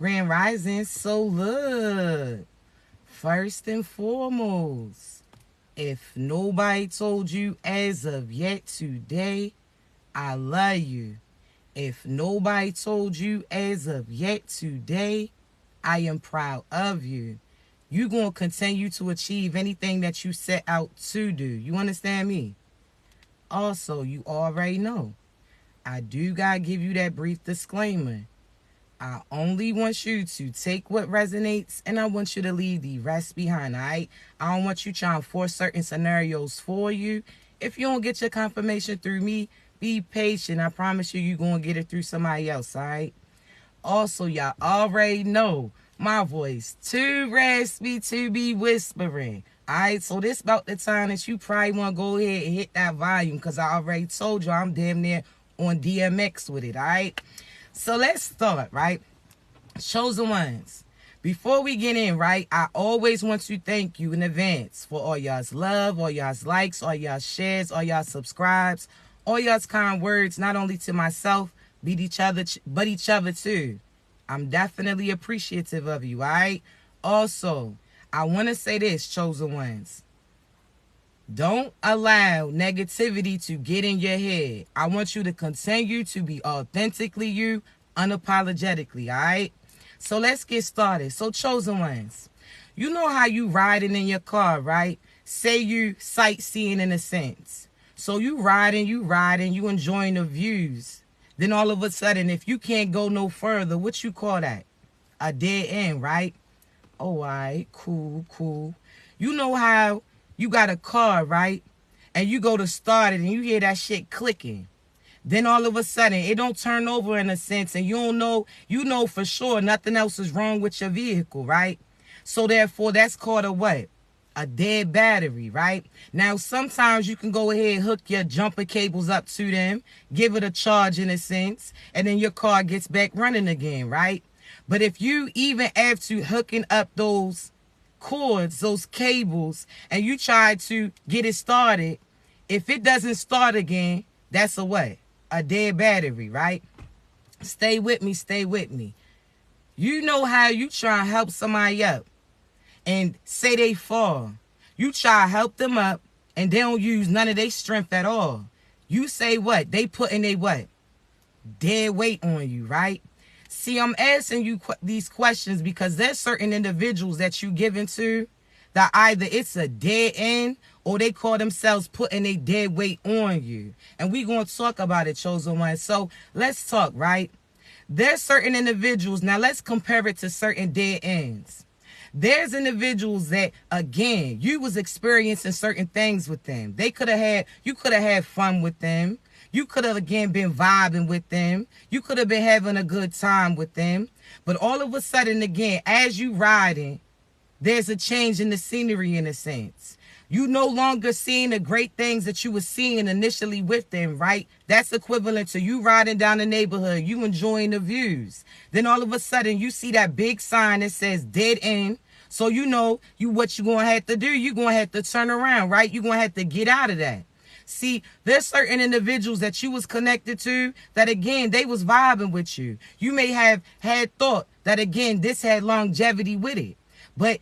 Grand Rising. So look, first and foremost, if nobody told you as of yet today, I love you. If nobody told you as of yet today, I am proud of you. You're going to continue to achieve anything that you set out to do. You understand me? Also, you already know, I do got to give you that brief disclaimer. I only want you to take what resonates and I want you to leave the rest behind, all right? I don't want you trying to force certain scenarios for you. If you don't get your confirmation through me, be patient. I promise you, you're going to get it through somebody else, all right? Also, y'all already know my voice too raspy to be whispering. All right, so this about the time that you probably want to go ahead and hit that volume because I already told you I'm damn near on DMX with it, all right? So let's start, right? Chosen ones. Before we get in, right, I always want to thank you in advance for all y'all's love, all y'all's likes, all y'all's shares, all y'all subscribes, all y'all's kind words, not only to myself, but each other too. I'm definitely appreciative of you, all right? Also, I want to say this, chosen ones. Don't allow negativity to get in your head. I want you to continue to be authentically you, unapologetically, all right? So let's get started. So chosen ones, you know how you riding in your car, right? Say you sightseeing in a sense. So you riding, you enjoying the views. Then all of a sudden, if you can't go no further, what you call that? A dead end, right? Oh, all right, cool. You know how you got a car, right? And you go to start it and you hear that shit clicking. Then all of a sudden, it don't turn over in a sense and you know for sure nothing else is wrong with your vehicle, right? So therefore, that's called a what? A dead battery, right? Now, sometimes you can go ahead and hook your jumper cables up to them, give it a charge in a sense, and then your car gets back running again, right? But if you even after hooking up those cords, those cables, and you try to get it started, if it doesn't start again, that's a what? A dead battery, right? Stay with me. You know how you try to help somebody up and say they fall. You try to help them up and they don't use none of their strength at all. You say what? They putting they what? Dead weight on you, right? See, I'm asking you these questions because there's certain individuals that you give into that either it's a dead end or they call themselves putting a dead weight on you. And we're going to talk about it, chosen one. So let's talk, right? There's certain individuals. Now let's compare it to certain dead ends. There's individuals that, again, you was experiencing certain things with them. You could have had fun with them. You could have, again, been vibing with them. You could have been having a good time with them. But all of a sudden, again, as you riding, there's a change in the scenery in a sense. You no longer seeing the great things that you were seeing initially with them, right? That's equivalent to you riding down the neighborhood, you enjoying the views. Then all of a sudden, you see that big sign that says dead end. So you know what you're going to have to do. You're going to have to turn around, right? You're going to have to get out of that. See, there's certain individuals that you was connected to that, again, they was vibing with you. You may have had thought that, again, this had longevity with it. But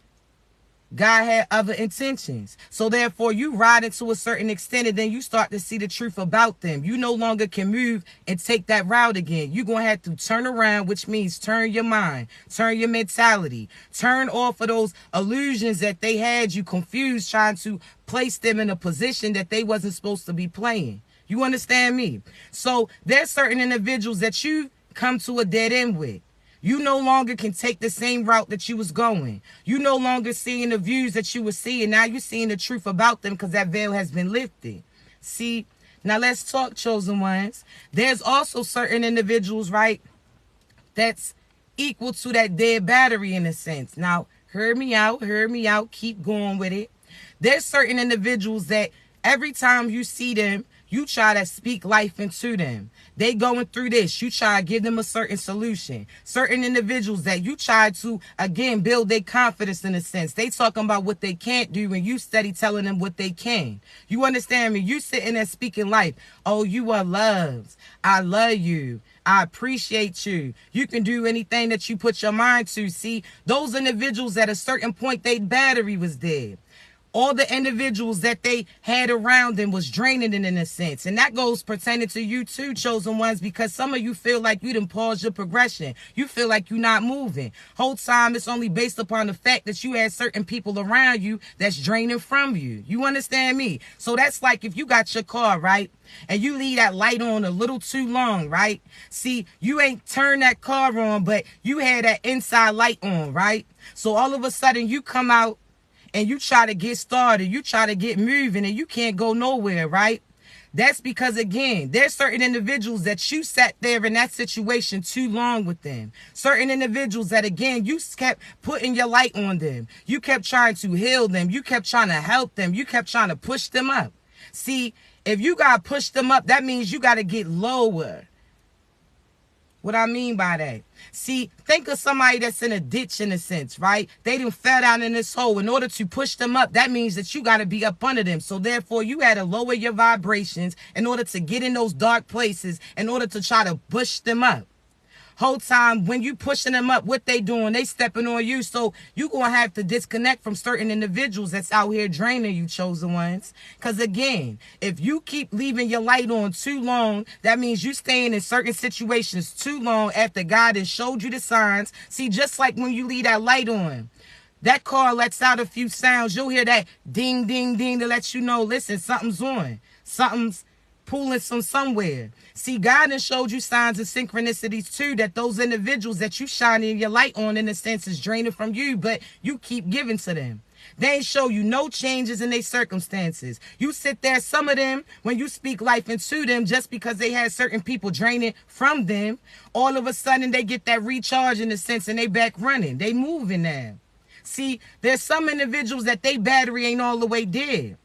God had other intentions. So therefore, you ride it to a certain extent and then you start to see the truth about them. You no longer can move and take that route again. You're going to have to turn around, which means turn your mind, turn your mentality, turn off of those illusions that they had you confused, trying to place them in a position that they wasn't supposed to be playing. You understand me? So there's certain individuals that you come to a dead end with. You no longer can take the same route that you was going. You no longer seeing the views that you were seeing. Now you're seeing the truth about them because that veil has been lifted. See, now let's talk, chosen ones. There's also certain individuals, right, that's equal to that dead battery in a sense. Now, hear me out, keep going with it. There's certain individuals that every time you see them, you try to speak life into them. They going through this. You try to give them a certain solution. Certain individuals that you try to, again, build their confidence in a sense. They talking about what they can't do and you steady telling them what they can. You understand me? You sitting there speaking life. Oh, you are loved. I love you. I appreciate you. You can do anything that you put your mind to. See, those individuals at a certain point, their battery was dead. All the individuals that they had around them was draining them in a sense. And that goes pertaining to you too, chosen ones, because some of you feel like you done paused your progression. You feel like you're not moving. Whole time it's only based upon the fact that you had certain people around you that's draining from you. You understand me? So that's like if you got your car, right? And you leave that light on a little too long, right? See, you ain't turned that car on, but you had that inside light on, right? So all of a sudden you come out and you try to get started, you try to get moving, and you can't go nowhere, right? That's because, again, there's certain individuals that you sat there in that situation too long with them. Certain individuals that, again, you kept putting your light on them. You kept trying to heal them. You kept trying to help them. You kept trying to push them up. See, if you got to push them up, that means you got to get lower. What I mean by that? See, think of somebody that's in a ditch in a sense, right? They done fell down in this hole. In order to push them up, that means that you got to be up under them. So therefore, you had to lower your vibrations in order to get in those dark places, in order to try to push them up. Whole time when you pushing them up, what they doing? They stepping on you. So you going to have to disconnect from certain individuals that's out here draining you, chosen ones. Because again, if you keep leaving your light on too long, that means you staying in certain situations too long after God has showed you the signs. See, just like when you leave that light on, that car lets out a few sounds. You'll hear that ding, ding, ding to let you know, listen, something's on. Something's pulling from somewhere. See, God has showed you signs and synchronicities too, that those individuals that you shining your light on, in a sense, is draining from you, but you keep giving to them. They ain't show you no changes in their circumstances. You sit there, some of them, when you speak life into them, just because they had certain people draining from them, all of a sudden they get that recharge in a sense and they back running. They moving now. See, there's some individuals that they battery ain't all the way dead.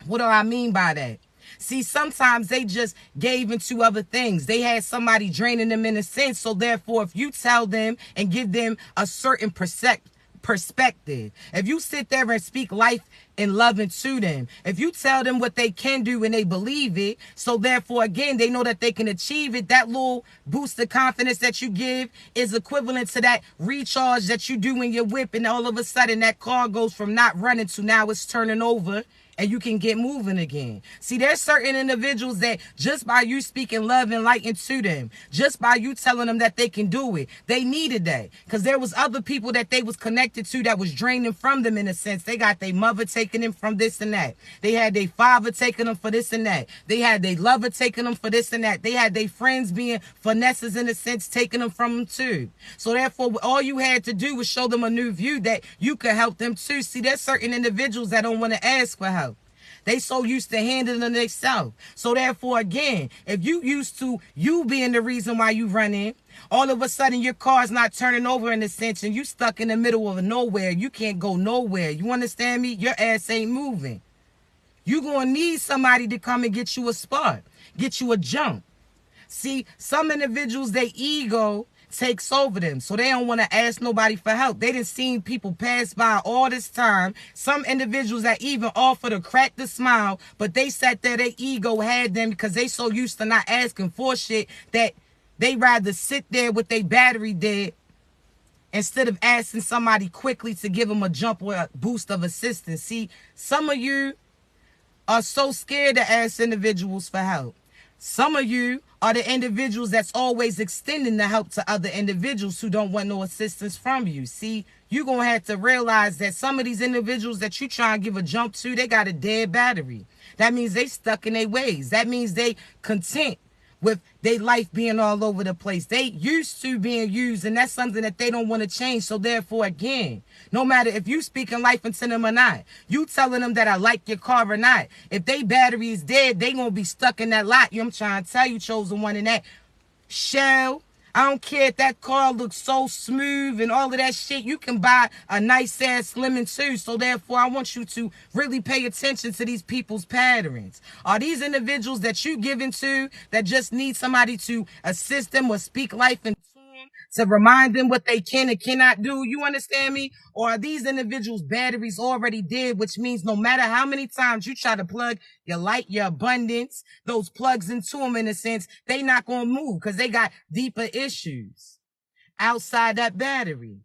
What do I mean by that? See, sometimes they just gave into other things. They had somebody draining them in a sense. So therefore, if you tell them and give them a certain perspective, if you sit there and speak life and love into them, if you tell them what they can do and they believe it, so therefore, again, they know that they can achieve it, that little boost of confidence that you give is equivalent to that recharge that you do in your whip. And all of a sudden, that car goes from not running to now it's turning over. And you can get moving again. See, there's certain individuals that just by you speaking love and light into them, just by you telling them that they can do it, they needed that. Because there was other people that they was connected to that was draining from them in a sense. They got their mother taking them from this and that. They had their father taking them for this and that. They had their lover taking them for this and that. They had their friends being finesses in a sense, taking them from them too. So therefore, all you had to do was show them a new view that you could help them too. See, there's certain individuals that don't want to ask for help. They so used to handling themselves. So therefore, again, if you used to you being the reason why you run in, all of a sudden your car's not turning over in a sense and you stuck in the middle of nowhere. You can't go nowhere. You understand me? Your ass ain't moving. You going to need somebody to come and get you a spot, get you a jump. See, some individuals, their ego takes over them, so they don't want to ask nobody for help. They done seen people pass by all this time. Some individuals that even offer to crack the smile, but they sat there, their ego had them because they so used to not asking for shit that they rather sit there with their battery dead instead of asking somebody quickly to give them a jump or a boost of assistance. See, some of you are so scared to ask individuals for help. Some of you are the individuals that's always extending the help to other individuals who don't want no assistance from you. See, you're going to have to realize that some of these individuals that you try and give a jump to, they got a dead battery. That means they stuck in their ways. That means they content with their life being all over the place. They used to being used, and that's something that they don't want to change. So therefore, again, no matter if you speaking life into them or not, you telling them that I like your car or not, if they battery is dead, they going to be stuck in that lot. I'm trying to tell you, chosen one, in that shell. I don't care if that car looks so smooth and all of that shit. You can buy a nice ass lemon too. So therefore, I want you to really pay attention to these people's patterns. Are these individuals that you giving to that just need somebody to assist them or speak life into them to remind them what they can and cannot do? You understand me? Or are these individuals' batteries already dead, which means no matter how many times you try to plug your light, your abundance, those plugs into them in a sense, they not going to move because they got deeper issues outside that battery.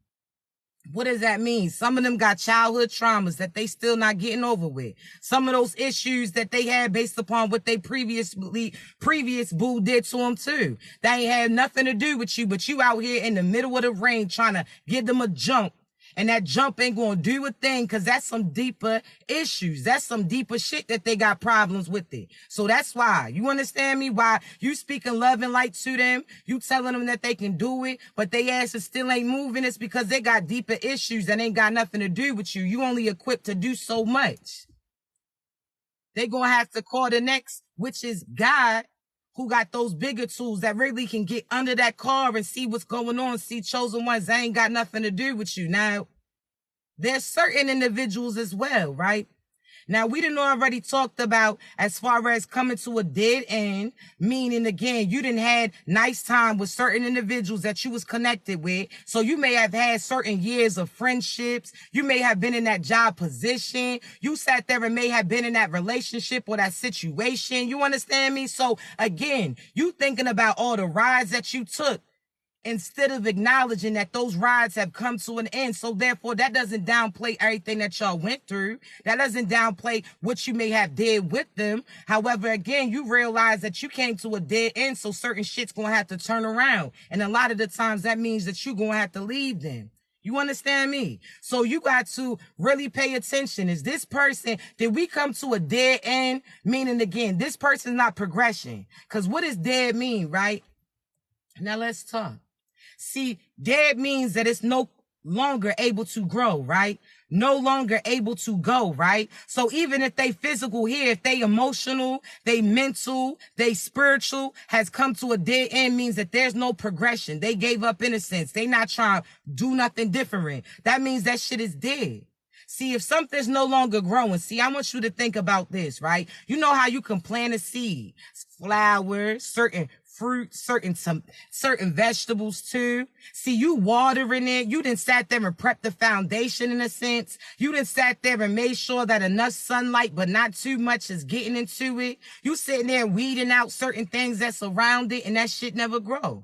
What does that mean? Some of them got childhood traumas that they still not getting over with. Some of those issues that they had based upon what they previous boo did to them too. That ain't had nothing to do with you, but you out here in the middle of the rain trying to give them a jump. And that jump ain't going to do a thing because that's some deeper issues. That's some deeper shit that they got problems with it. So that's why. You understand me? Why you speaking love and light to them. You telling them that they can do it, but they asses still ain't moving. It's because they got deeper issues that ain't got nothing to do with you. You only equipped to do so much. They going to have to call the next, which is God, who got those bigger tools that really can get under that car and see what's going on. See, chosen ones, that ain't got nothing to do with you. Now, there's certain individuals as well, right? Now, we done already talked about as far as coming to a dead end, meaning, again, you done had nice time with certain individuals that you was connected with. So you may have had certain years of friendships. You may have been in that job position. You sat there and may have been in that relationship or that situation. You understand me? So, again, you thinking about all the rides that you took, instead of acknowledging that those rides have come to an end. So therefore, that doesn't downplay everything that y'all went through. That doesn't downplay what you may have did with them. However, again, you realize that you came to a dead end, so certain shit's going to have to turn around. And a lot of the times that means that you're going to have to leave them. You understand me? So you got to really pay attention. Is this person, did we come to a dead end? Meaning, again, this person's not progression. Because what does dead mean, right? Now let's talk. See, dead means that it's no longer able to grow, right? No longer able to go, right? So even if they physical here, if they emotional, they mental, they spiritual has come to a dead end, means that there's no progression. They gave up innocence. They not trying to do nothing different. That means that shit is dead. See, if something's no longer growing, see, I want you to think about this, right? You know how you can plant a seed, flowers, certain fruit, certain vegetables too. See, you watering it. You done sat there and prepped the foundation in a sense. You done sat there and made sure that enough sunlight, but not too much, is getting into it. You sitting there weeding out certain things that surround it, and that shit never grow.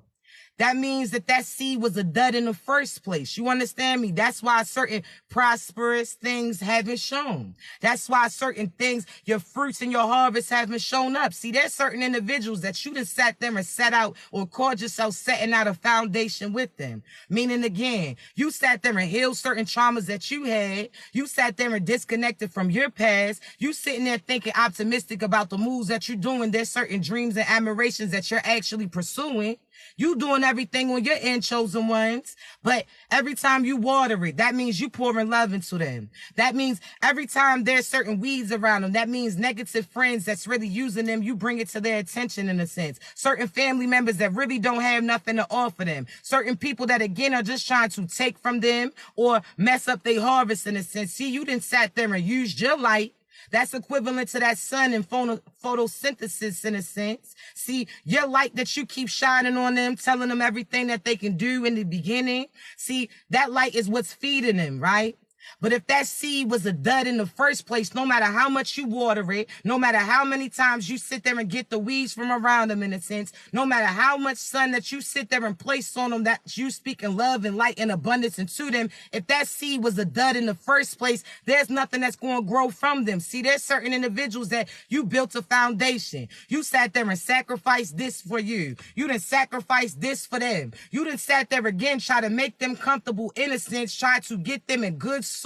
That means that that seed was a dud in the first place. You understand me? That's why certain prosperous things haven't shown. That's why certain things, your fruits and your harvest haven't shown up. See, there's certain individuals that you just sat there and set out or called yourself setting out a foundation with them. Meaning, again, you sat there and healed certain traumas that you had. You sat there and disconnected from your past. You sitting there thinking optimistic about the moves that you're doing. There's certain dreams and admirations that you're actually pursuing. You doing everything on your end, chosen ones. But every time you water it, that means you pouring love into them. That means every time there's certain weeds around them, that means negative friends that's really using them, you bring it to their attention in a sense. Certain family members that really don't have nothing to offer them. Certain people that, again, are just trying to take from them or mess up their harvest in a sense. See, you done sat there and used your light. That's equivalent to that sun and photosynthesis in a sense. See, your light that you keep shining on them, telling them everything that they can do in the beginning. See, that light is what's feeding them, right? But if that seed was a dud in the first place, no matter how much you water it, no matter how many times you sit there and get the weeds from around them in a sense, no matter how much sun that you sit there and place on them, that you speak in love and light and abundance into them, if that seed was a dud in the first place, there's nothing that's going to grow from them. See, there's certain individuals that you built a foundation. You sat there and sacrificed this for you. You done sacrificed this for them. You done sat there again, try to make them comfortable in a sense, try to get them in good soil.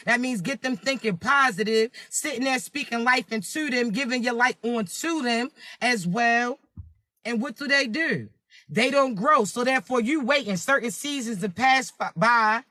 That means get them thinking positive, sitting there speaking life into them, giving your light on to them as well. And what do? They don't grow. So therefore you wait in certain seasons to pass by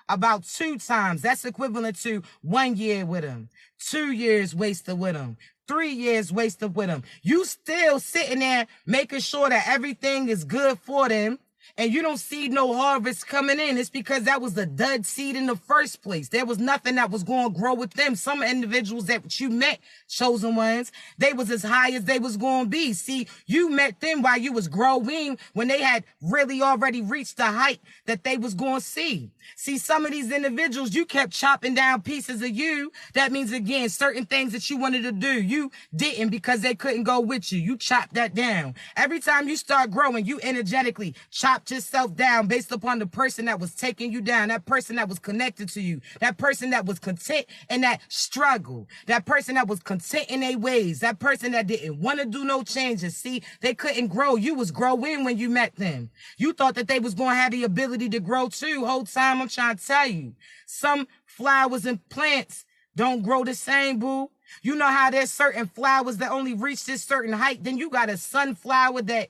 about 2 times. That's equivalent to 1 year with them, 2 years wasted with them, 3 years wasted with them. You still sitting there making sure that everything is good for them. and you don't see no harvest coming in, it's because that was the dud seed in the first place. There was nothing that was going to grow with them. Some individuals that you met, chosen ones, they was as high as they was going to be. See, you met them while you was growing, when they had really already reached the height that they was going to see. See, some of these individuals, you kept chopping down pieces of you. That means, again, certain things that you wanted to do, you didn't because they couldn't go with you. You chopped that down. Every time you start growing, you energetically chopped yourself down based upon the person that was taking you down, that person that was connected to you, that person that was content in that struggle, that person that was content in their ways, that person that didn't want to do no changes. See, they couldn't grow. You was growing when you met them. You thought that they was going to have the ability to grow too. Whole time I'm trying to tell you, some flowers and plants don't grow the same, boo. You know how there's certain flowers that only reach this certain height. Then you got a sunflower that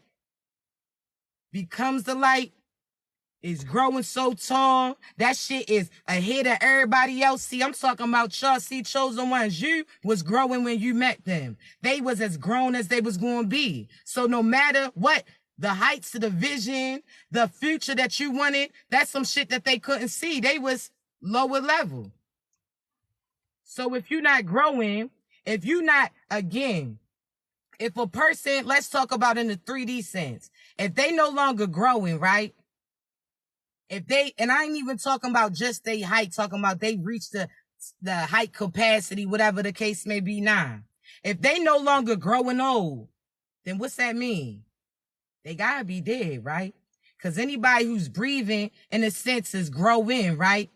becomes the light, is growing so tall. That shit is ahead of everybody else. See, I'm talking about y'all. See, chosen ones, you was growing when you met them. They was as grown as they was going to be. So no matter what, the heights of the vision, the future that you wanted, that's some shit that they couldn't see. They was lower level. So if you're not growing, if you're not, again, if a person, let's talk about in the 3D sense, if they no longer growing, right? If they, and I ain't even talking about just their height, talking about they reach the height capacity, whatever the case may be now. If they no longer growing old, then what's that mean? They gotta be dead, right? Because anybody who's breathing, in a sense, is growing, right?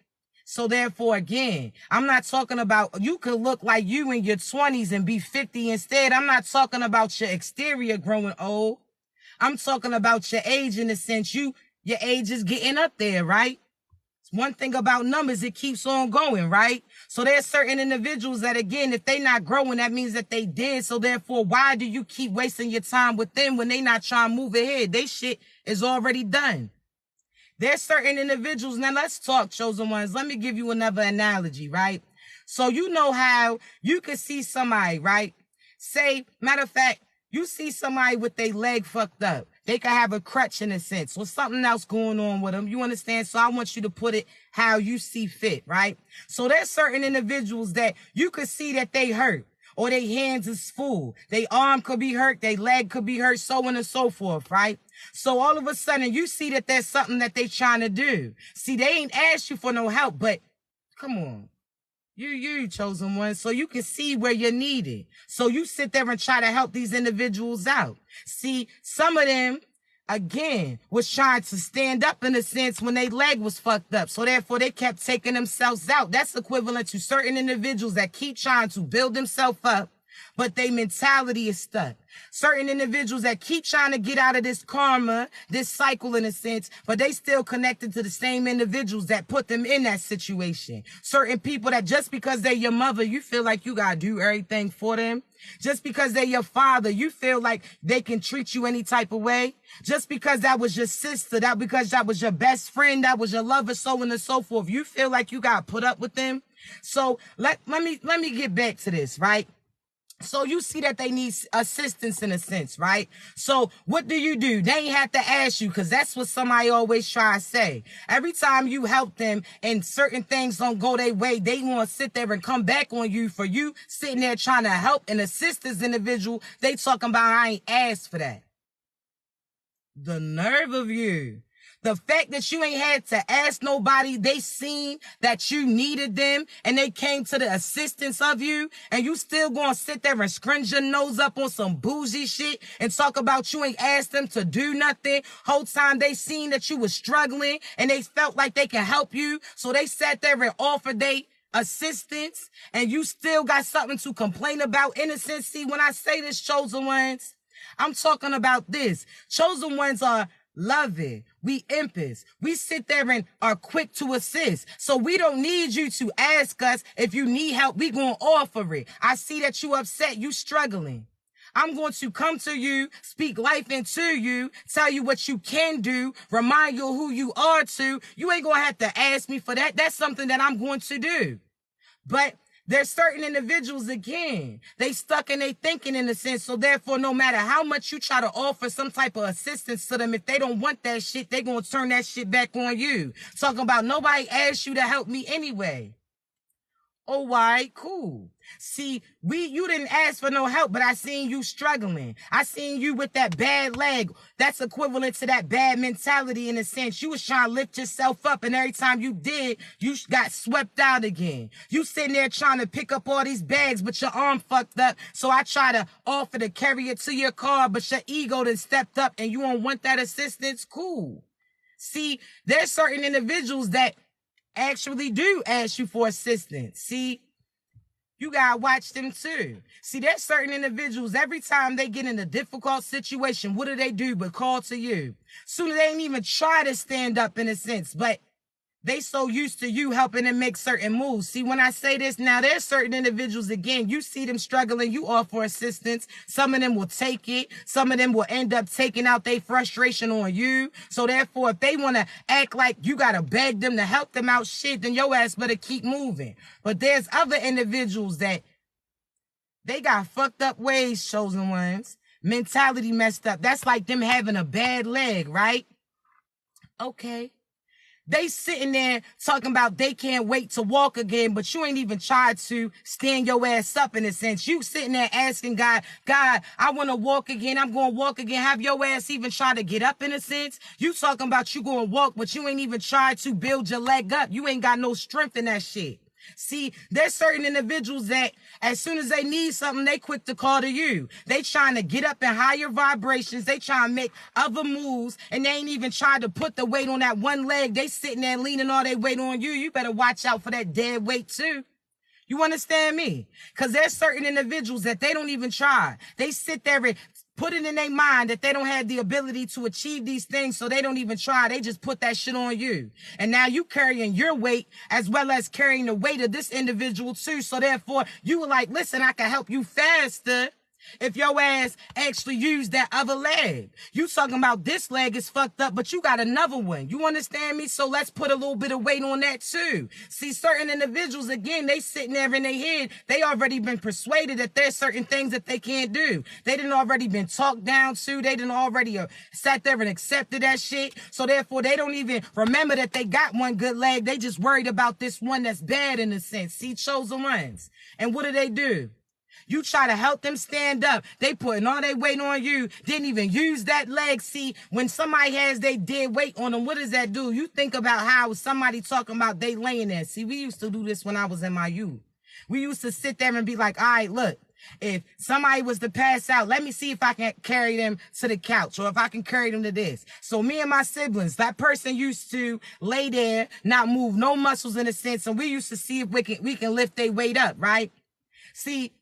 So therefore, again, I'm not talking about, you could look like you in your 20s and be 50 instead. I'm not talking about your exterior growing old. I'm talking about your age in a sense. Your age is getting up there, right? One thing about numbers, it keeps on going, right? So there's certain individuals that, again, if they not growing, that means that they dead. So therefore, why do you keep wasting your time with them when they not trying to move ahead? They shit is already done. There's certain individuals. Now let's talk, chosen ones. Let me give you another analogy, right? So you know how you could see somebody, right? Say, matter of fact, you see somebody with their leg fucked up. They could have a crutch in a sense or something else going on with them. You understand? So I want you to put it how you see fit, right? So there's certain individuals that you could see that they hurt or their hands is full. Their arm could be hurt. Their leg could be hurt, so on and so forth, right? So all of a sudden you see that there's something that they trying to do. See, they ain't asked you for no help, but come on. You chosen one, so you can see where you're needed. So you sit there and try to help these individuals out. See, some of them, again, was trying to stand up in a sense when their leg was fucked up. So therefore, they kept taking themselves out. That's equivalent to certain individuals that keep trying to build themselves up, but their mentality is stuck. Certain individuals that keep trying to get out of this karma, this cycle in a sense, but they still connected to the same individuals that put them in that situation. Certain people that just because they're your mother, you feel like you gotta do everything for them. Just because they're your father, you feel like they can treat you any type of way. Just because that was your sister, because that was your best friend, that was your lover, so on and so forth, you feel like you gotta put up with them. So let me get back to this, right? So you see that they need assistance in a sense, right? So what do? They ain't have to ask you, because that's what somebody always try to say. Every time you help them and certain things don't go their way, they want to sit there and come back on you for you sitting there trying to help and assist this individual. They talking about, I ain't asked for that. The nerve of you. The fact that you ain't had to ask nobody, they seen that you needed them and they came to the assistance of you, and you still gonna sit there and scrunch your nose up on some bougie shit and talk about you ain't asked them to do nothing. Whole time they seen that you was struggling and they felt like they can help you, so they sat there and offered they assistance, and you still got something to complain about. Innocence. See, when I say this, chosen ones, I'm talking about this. Chosen ones are loving. We empaths. We sit there and are quick to assist. So we don't need you to ask us if you need help. We gonna offer it. I see that you upset, you struggling. I'm going to come to you, speak life into you, tell you what you can do, remind you who you are to. You ain't gonna have to ask me for that. That's something that I'm going to do. But There's certain individuals, again, they stuck in their thinking in a sense. So therefore, no matter how much you try to offer some type of assistance to them, if they don't want that shit, they gonna turn that shit back on you. Talking about nobody asked you to help me anyway. Oh, all right, cool. See, you didn't ask for no help, but I seen you struggling. I seen you with that bad leg. That's equivalent to that bad mentality in a sense. You was trying to lift yourself up, and every time you did, you got swept out again. You sitting there trying to pick up all these bags, but your arm fucked up. So I try to offer to carry it to your car, but your ego done stepped up, and you don't want that assistance. Cool. See, there's certain individuals that actually do ask you for assistance. See, you gotta watch them too. See, there's certain individuals, every time they get in a difficult situation, what do but call to you? Soon as they ain't even try to stand up in a sense, but they so used to you helping them make certain moves. See, when I say this now, there's certain individuals, again, you see them struggling, you offer assistance. Some of them will take it. Some of them will end up taking out their frustration on you. So therefore, if they want to act like you got to beg them to help them out, shit, then your ass better keep moving. But there's other individuals that they got fucked up ways, chosen ones. Mentality messed up. That's like them having a bad leg, right? Okay. They sitting there talking about they can't wait to walk again, but you ain't even tried to stand your ass up in a sense. You sitting there asking God, I want to walk again. I'm going to walk again. Have your ass even try to get up in a sense? You talking about you going to walk, but you ain't even tried to build your leg up. You ain't got no strength in that shit. See, there's certain individuals that as soon as they need something, they quick to call to you. They trying to get up in higher vibrations. They trying to make other moves, and they ain't even trying to put the weight on that one leg. They sitting there leaning all their weight on you. You better watch out for that dead weight too. You understand me? Because there's certain individuals that they don't even try. They sit there and put it in their mind that they don't have the ability to achieve these things, so they don't even try. They just put that shit on you. And now you carrying your weight as well as carrying the weight of this individual too. So therefore, you were like, listen, I can help you faster if your ass actually used that other leg. You talking about this leg is fucked up, but you got another one. You understand me? So let's put a little bit of weight on that too. See, certain individuals, again, they sitting there in their head. They already been persuaded that there's certain things that they can't do. They didn't already been talked down to. They didn't already sat there and accepted that shit. So therefore, they don't even remember that they got one good leg. They just worried about this one that's bad in a sense. See, chosen ones. And what do? You try to help them stand up. They putting all their weight on you. Didn't even use that leg. See, when somebody has their dead weight on them, what does that do? You think about how somebody talking about they laying there. See, we used to do this when I was in my youth. We used to sit there and be like, all right, look, if somebody was to pass out, let me see if I can carry them to the couch or if I can carry them to this. So me and my siblings, that person used to lay there, not move no muscles in a sense, and we used to see if we can lift their weight up, right? See,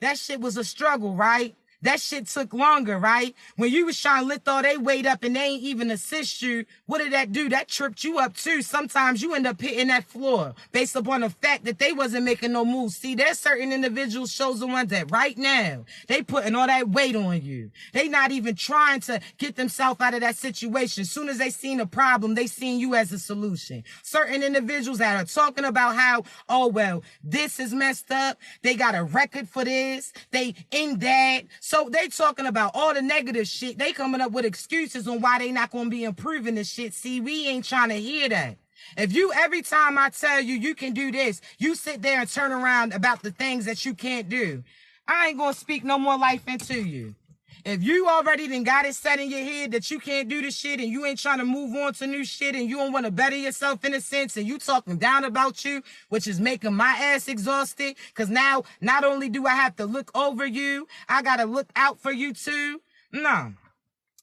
that shit was a struggle, right? That shit took longer, right? When you was trying to lift all they weight up and they ain't even assist you, what did that do? That tripped you up too. Sometimes you end up hitting that floor based upon the fact that they wasn't making no moves. See, there's certain individuals, shows the ones that right now, they putting all that weight on you. They not even trying to get themselves out of that situation. As soon as they seen a problem, they seen you as a solution. Certain individuals that are talking about how, oh, well, this is messed up. They got a record for this. They in that. So they talking about all the negative shit. They coming up with excuses on why they not going to be improving this shit. See, we ain't trying to hear that. If you, every time I tell you, you can do this, you sit there and turn around about the things that you can't do, I ain't going to speak no more life into you. If you already done got it set in your head that you can't do this shit and you ain't trying to move on to new shit and you don't want to better yourself in a sense and you talking down about you, which is making my ass exhausted, because now not only do I have to look over you, I got to look out for you too. No,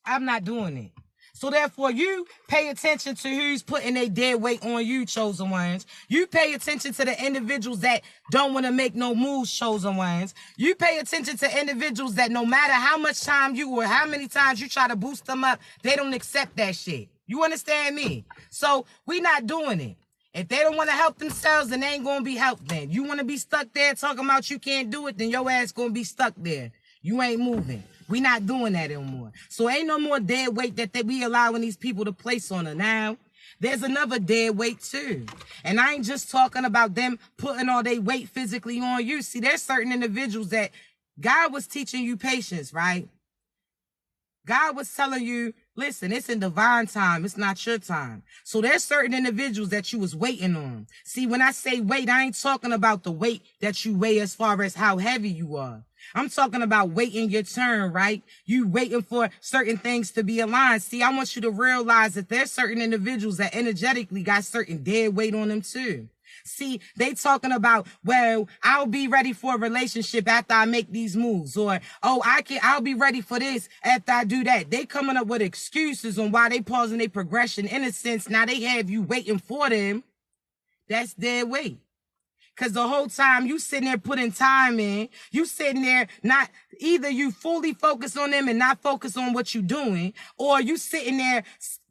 I'm not doing it. So therefore, you pay attention to who's putting their dead weight on you, chosen ones. You pay attention to the individuals that don't want to make no moves, chosen ones. You pay attention to individuals that no matter how much time you or how many times you try to boost them up, they don't accept that shit. You understand me? So we not doing it. If they don't want to help themselves, then they ain't going to be helped then. You want to be stuck there talking about you can't do it, then your ass going to be stuck there. You ain't moving. We not doing that anymore. So ain't no more dead weight that we allowing these people to place on her now. There's another dead weight too. And I ain't just talking about them putting all their weight physically on you. See, there's certain individuals that God was teaching you patience, right? God was telling you, listen, it's in divine time. It's not your time. So there's certain individuals that you was waiting on. See, when I say weight, I ain't talking about the weight that you weigh as far as how heavy you are. I'm talking about waiting your turn, right? You waiting for certain things to be aligned. See, I want you to realize that there's certain individuals that energetically got certain dead weight on them too. See, they talking about, well, I'll be ready for a relationship after I make these moves, or, oh, I'll be ready for this after I do that. They coming up with excuses on why they pausing their progression. In a sense, now they have you waiting for them. That's dead weight. Because the whole time you sitting there putting time in, you sitting there not, either you fully focus on them and not focus on what you're doing, or you sitting there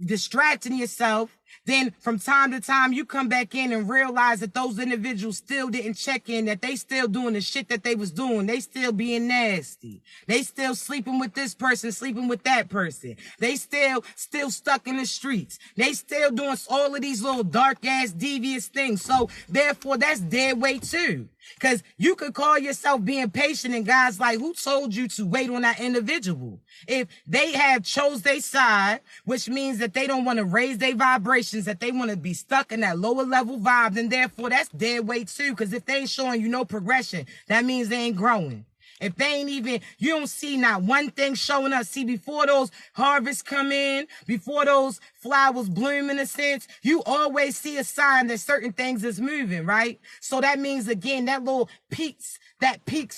distracting yourself. Then from time to time, you come back in and realize that those individuals still didn't check in, that they still doing the shit that they was doing. They still being nasty. They still sleeping with this person, sleeping with that person. They still stuck in the streets. They still doing all of these little dark ass devious things. So therefore, that's dead weight too. Because you could call yourself being patient, and God's like, who told you to wait on that individual? If they have chose their side, which means that they don't want to raise their vibrations, that they want to be stuck in that lower level vibe, then therefore that's dead weight too. Because if they ain't showing you no progression, that means they ain't growing. If they ain't even, you don't see not one thing showing up. See, before those harvests come in, before those flowers bloom in a sense, you always see a sign that certain things is moving, right? So that means, again, that little peaks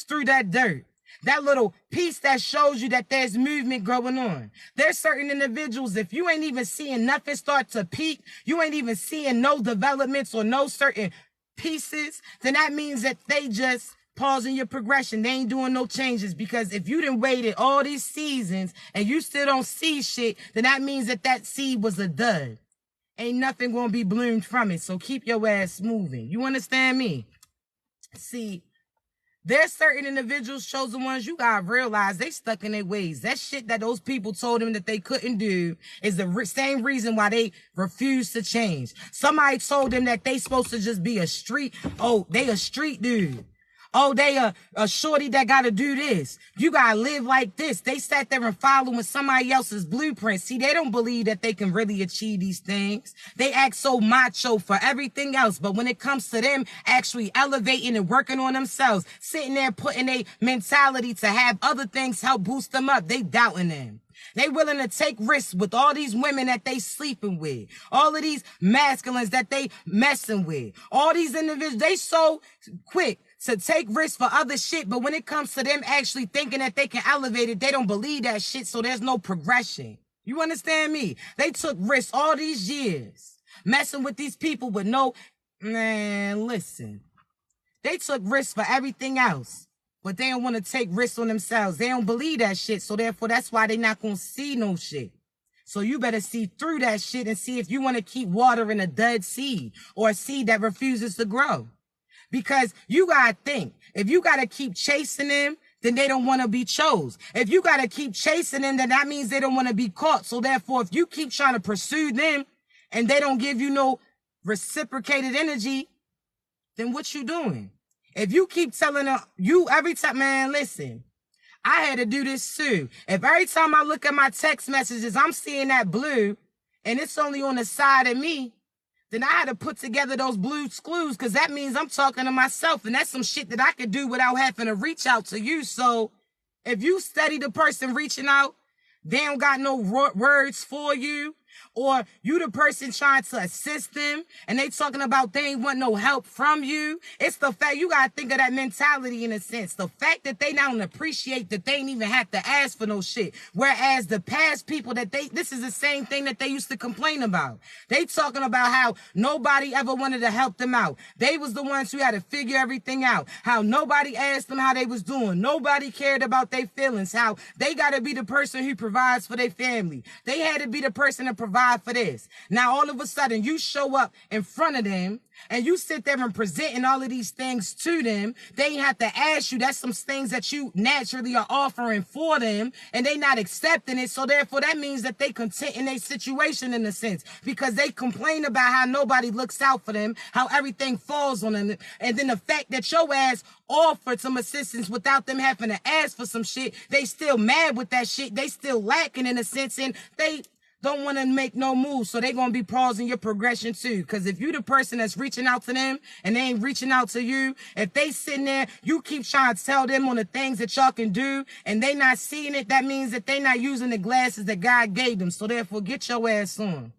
through that dirt. That little piece that shows you that there's movement going on. There's certain individuals, if you ain't even seeing nothing start to peak, you ain't even seeing no developments or no certain pieces, then that means that they just pausing your progression. They ain't doing no changes, because if you done waited all these seasons and you still don't see shit, then that means that that seed was a dud. Ain't nothing gonna be bloomed from it. So keep your ass moving. You understand me? See, there's certain individuals, chosen ones, you gotta realize they stuck in their ways. That shit that those people told them that they couldn't do is the same reason why they refuse to change. Somebody told them that they supposed to just be a street dude. Oh, they a shorty that got to do this. You got to live like this. They sat there and following somebody else's blueprint. See, they don't believe that they can really achieve these things. They act so macho for everything else. But when it comes to them actually elevating and working on themselves, sitting there putting a mentality to have other things help boost them up, they doubting them. They willing to take risks with all these women that they sleeping with, all of these masculines that they messing with, all these individuals. They so quick to take risks for other shit, but when it comes to them actually thinking that they can elevate it, they don't believe that shit, so there's no progression. You understand me? They took risks all these years, messing with these people with no, man, listen. They took risks for everything else, but they don't want to take risks on themselves. They don't believe that shit, so therefore that's why they not going to see no shit. So you better see through that shit and see if you want to keep watering a dud seed or a seed that refuses to grow. Because you got to think, if you got to keep chasing them, then they don't want to be chose. If you got to keep chasing them, then that means they don't want to be caught. So therefore, if you keep trying to pursue them and they don't give you no reciprocated energy, then what you doing? If you keep telling them, you every time, man, listen, I had to do this too. If every time I look at my text messages, I'm seeing that blue and it's only on the side of me, then I had to put together those blue screws, because that means I'm talking to myself, and that's some shit that I could do without having to reach out to you. So if you study the person reaching out, they don't got no words for you, or you the person trying to assist them and they talking about they ain't want no help from you. It's the fact, you got to think of that mentality in a sense. The fact that they don't appreciate that they ain't even have to ask for no shit. Whereas the past people that this is the same thing that they used to complain about. They talking about how nobody ever wanted to help them out. They was the ones who had to figure everything out. How nobody asked them how they was doing. Nobody cared about their feelings. How they got to be the person who provides for their family. They had to be the person to provide for this. Now, all of a sudden, you show up in front of them and you sit there and presenting all of these things to them. They ain't have to ask you. That's some things that you naturally are offering for them, and they not accepting it. So therefore, that means that they content in their situation in a sense, because they complain about how nobody looks out for them, how everything falls on them. And then the fact that your ass offered some assistance without them having to ask for some shit, they still mad with that shit. They still lacking in a sense, and they don't want to make no moves, so they're going to be pausing your progression too. Because if you the person that's reaching out to them and they ain't reaching out to you, if they sitting there, you keep trying to tell them on the things that y'all can do and they not seeing it, that means that they not using the glasses that God gave them. So therefore, get your ass on.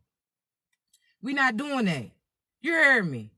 We not doing that. You heard me.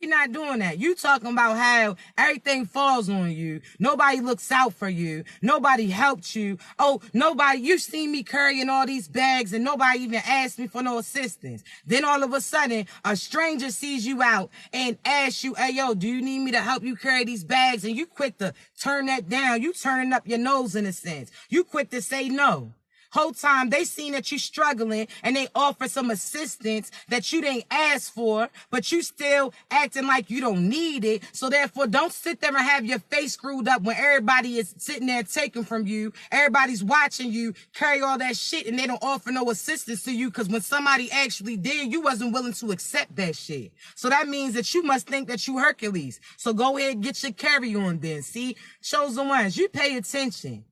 You're not doing that. You talking about how everything falls on you. Nobody looks out for you. Nobody helped you. Oh, you seen me carrying all these bags and nobody even asked me for no assistance. Then all of a sudden, a stranger sees you out and asks you, hey, yo, do you need me to help you carry these bags? And you quick to turn that down. You turning up your nose in a sense. You quick to say no. Whole time they seen that you struggling and they offer some assistance that you didn't ask for, but you still acting like you don't need it. So therefore, don't sit there and have your face screwed up when everybody is sitting there taking from you. Everybody's watching you carry all that shit and they don't offer no assistance to you, because when somebody actually did, you wasn't willing to accept that shit. So that means that you must think that you Hercules. So go ahead and get your carry on then. See, chosen ones, you pay attention.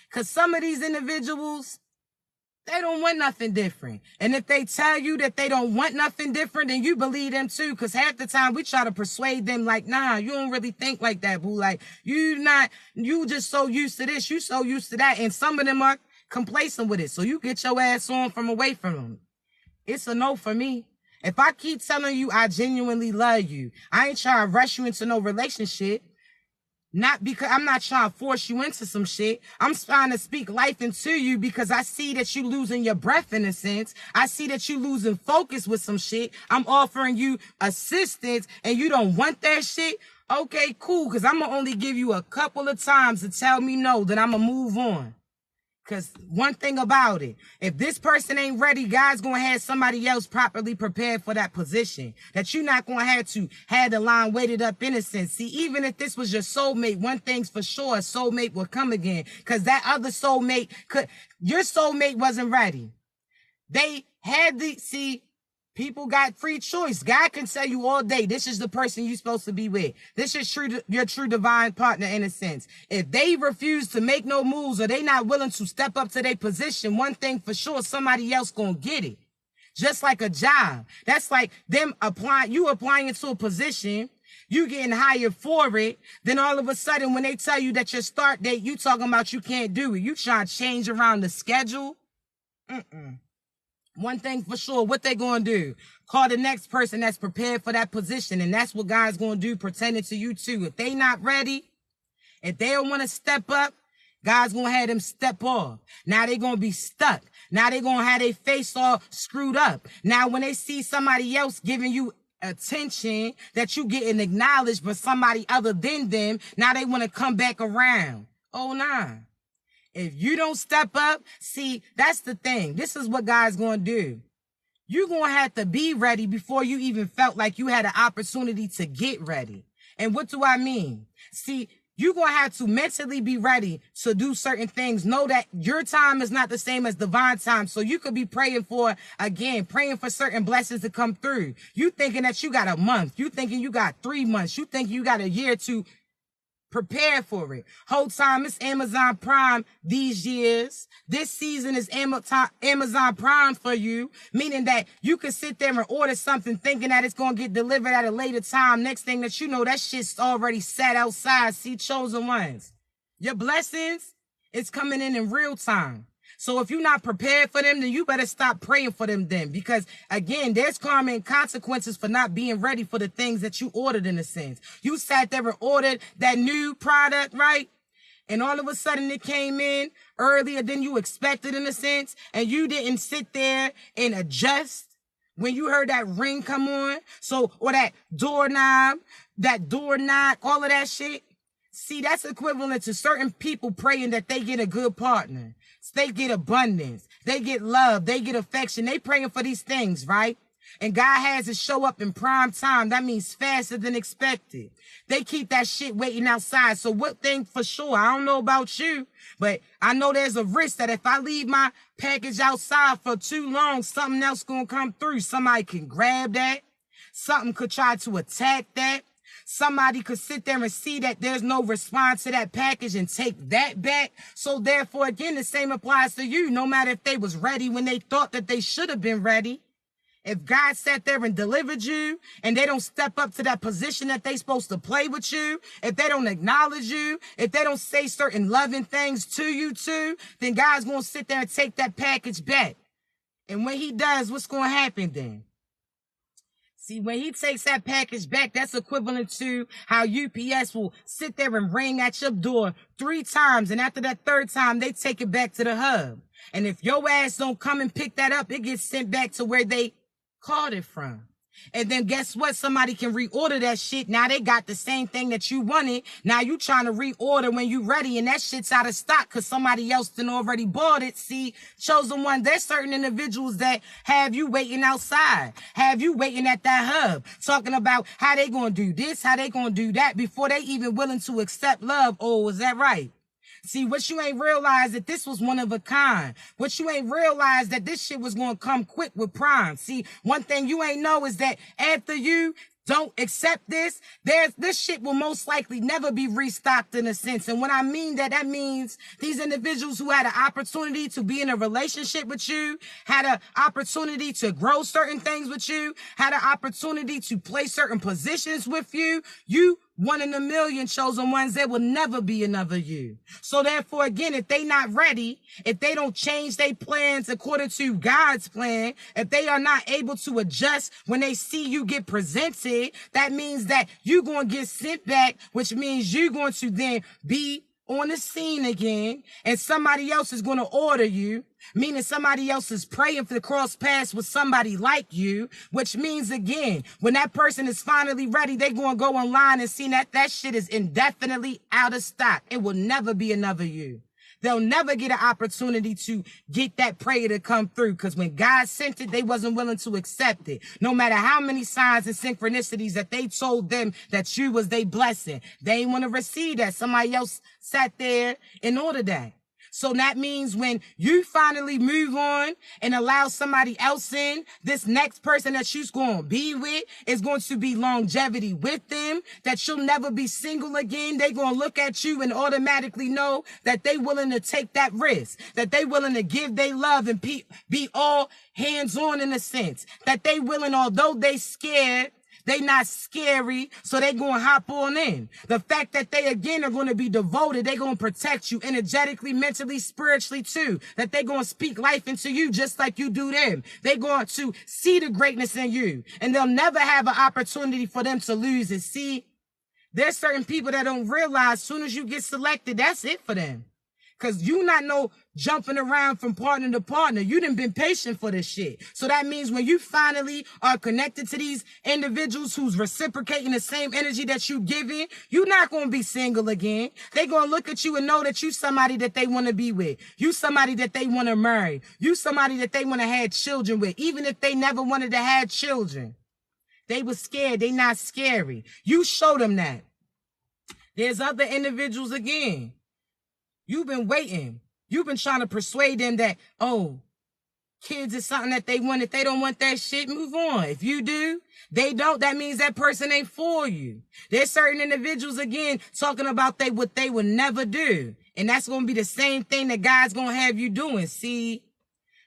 Because some of these individuals, they don't want nothing different. And if they tell you that they don't want nothing different, then you believe them too. Because half the time we try to persuade them like, nah, you don't really think like that, boo. Like, you just so used to this, you so used to that. And some of them are complacent with it. So you get your ass on from away from them. It's a no for me. If I keep telling you I genuinely love you, I ain't trying to rush you into no relationship. Not because I'm not trying to force you into some shit. I'm trying to speak life into you because I see that you losing your breath in a sense. I see that you losing focus with some shit. I'm offering you assistance and you don't want that shit. Okay, cool. Because I'm going to only give you a couple of times to tell me no, then I'm going to move on. Because one thing about it, if this person ain't ready, God's going to have somebody else properly prepared for that position. That you're not going to have the line weighted up in a sense. See, even if this was your soulmate, one thing's for sure, a soulmate will come again. Because that other soulmate your soulmate wasn't ready. They had people got free choice. God can tell you all day, this is the person you're supposed to be with. This is your true divine partner in a sense. If they refuse to make no moves or they not willing to step up to their position, one thing for sure, somebody else gonna get it. Just like a job. That's like them applying to a position, you getting hired for it. Then all of a sudden, when they tell you that your start date, you talking about you can't do it. You trying to change around the schedule. One thing for sure, what they going to do? Call the next person that's prepared for that position. And that's what God's going to do pertaining to you too. If they not ready, if they don't want to step up, God's going to have them step off. Now they going to be stuck. Now they going to have their face all screwed up. Now when they see somebody else giving you attention that you getting acknowledged by somebody other than them, now they want to come back around. Oh, nah. If you don't step up, see, that's the thing. This is what God's going to do. You're going to have to be ready before you even felt like you had an opportunity to get ready. And what do I mean? See, you're going to have to mentally be ready to do certain things. Know that your time is not the same as divine time. So you could be praying for certain blessings to come through. You thinking that you got a month. You thinking you got 3 months. You thinking you got a year to prepare for it. Whole time it's Amazon Prime these years. This season is Amazon Prime for you, meaning that you can sit there and order something thinking that it's going to get delivered at a later time. Next thing that you know, that shit's already sat outside. See, chosen ones. Your blessings is coming in real time. So if you're not prepared for them, then you better stop praying for them then. Because, again, there's karma and consequences for not being ready for the things that you ordered in a sense. You sat there and ordered that new product, right? And all of a sudden it came in earlier than you expected in a sense. And you didn't sit there and adjust when you heard that ring come on. So, or that doorknob, all of that shit. See, that's equivalent to certain people praying that they get a good partner. They get abundance. They get love. They get affection. They praying for these things, right? And God has it show up in prime time. That means faster than expected. They keep that shit waiting outside. So what thing for sure, I don't know about you, but I know there's a risk that if I leave my package outside for too long, something else gonna come through. Somebody can grab that. Something could try to attack that. Somebody could sit there and see that there's no response to that package and take that back. So therefore, again, the same applies to you. No matter if they was ready when they thought that they should have been ready. If God sat there and delivered you and they don't step up to that position that they supposed to play with you, if they don't acknowledge you, if they don't say certain loving things to you too, then God's going to sit there and take that package back. And when he does, what's going to happen then? See, when he takes that package back, that's equivalent to how UPS will sit there and ring at your door 3 times. And after that 3rd time, they take it back to the hub. And if your ass don't come and pick that up, it gets sent back to where they called it from. And then guess what? Somebody can reorder that shit. Now they got the same thing that you wanted. Now you trying to reorder when you ready and that shit's out of stock because somebody else done already bought it. See, chosen one, there's certain individuals that have you waiting outside, have you waiting at that hub, talking about how they gonna do this, how they gonna do that before they even willing to accept love. Oh, is that right? See, what you ain't realized that this was one of a kind. What you ain't realized that this shit was going to come quick with prime. See, one thing you ain't know is that after you don't accept this, this shit will most likely never be restocked in a sense. And when I mean that, that means these individuals who had an opportunity to be in a relationship with you, had an opportunity to grow certain things with you, had an opportunity to play certain positions with you, you 1 in a million chosen ones, there will never be another you. So therefore, again, if they not ready, if they don't change their plans according to God's plan, if they are not able to adjust when they see you get presented, that means that you're going to get sent back, which means you're going to then be on the scene again, and somebody else is going to order you, meaning somebody else is praying for the cross paths with somebody like you, which means, again, when that person is finally ready, they're going to go online and see that that shit is indefinitely out of stock. It will never be another you. They'll never get an opportunity to get that prayer to come through because when God sent it, they wasn't willing to accept it. No matter how many signs and synchronicities that they told them that you was their blessing, they ain't want to receive that. Somebody else sat there and ordered that. So that means when you finally move on and allow somebody else in, this next person that you're going to be with is going to be longevity with them, that you'll never be single again. They're going to look at you and automatically know that they willing to take that risk, that they willing to give their love and be all hands-on in a sense, that they willing, although they scared, they not scary, so they going to hop on in. The fact that they, again, are going to be devoted, they going to protect you energetically, mentally, spiritually, too. That they going to speak life into you just like you do them. They going to see the greatness in you, and they'll never have an opportunity for them to lose it. See, there's certain people that don't realize as soon as you get selected, that's it for them. Because you not no jumping around from partner to partner. You done been patient for this shit. So that means when you finally are connected to these individuals who's reciprocating the same energy that you giving, you're not going to be single again. They going to look at you and know that you somebody that they want to be with. You somebody that they want to marry. You somebody that they want to have children with. Even if they never wanted to have children. They were scared. They not scary. You show them that. There's other individuals again. You've been waiting. You've been trying to persuade them that, oh, kids is something that they want. If they don't want that shit, move on. If you do, they don't. That means that person ain't for you. There's certain individuals, again, talking about what they would never do. And that's going to be the same thing that God's going to have you doing. See,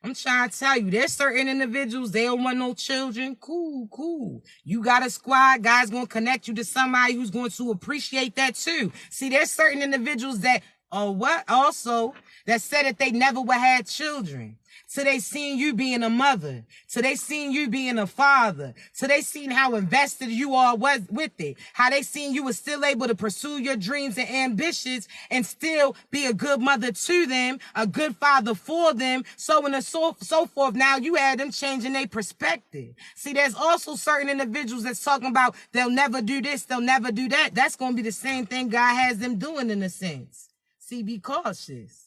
I'm trying to tell you, there's certain individuals, they don't want no children. Cool. You got a squad. God's going to connect you to somebody who's going to appreciate that too. See, there's certain individuals that also that said that they never would have children. So they seen you being a mother. So they seen you being a father. So they seen how invested you all was with it. How they seen you was still able to pursue your dreams and ambitions and still be a good mother to them, a good father for them, so on and so forth. Now you had them changing their perspective. See, there's also certain individuals that's talking about they'll never do this, they'll never do that. That's going to be the same thing God has them doing in a sense. See, be cautious.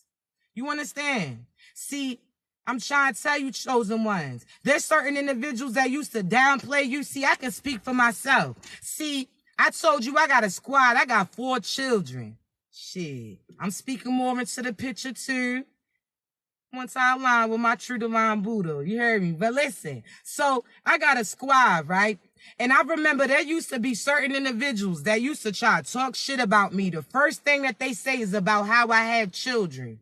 You understand? See, I'm trying to tell you, chosen ones. There's certain individuals that used to downplay you. See, I can speak for myself. See, I told you I got a squad. I got 4 children. Shit. I'm speaking more into the picture too. Once I align with my true divine Buddha. You heard me? But listen, so I got a squad, right? And I remember there used to be certain individuals that used to try to talk shit about me. The first thing that they say is about how I have children.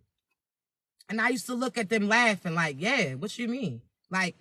And I used to look at them laughing like, yeah, what you mean? Like,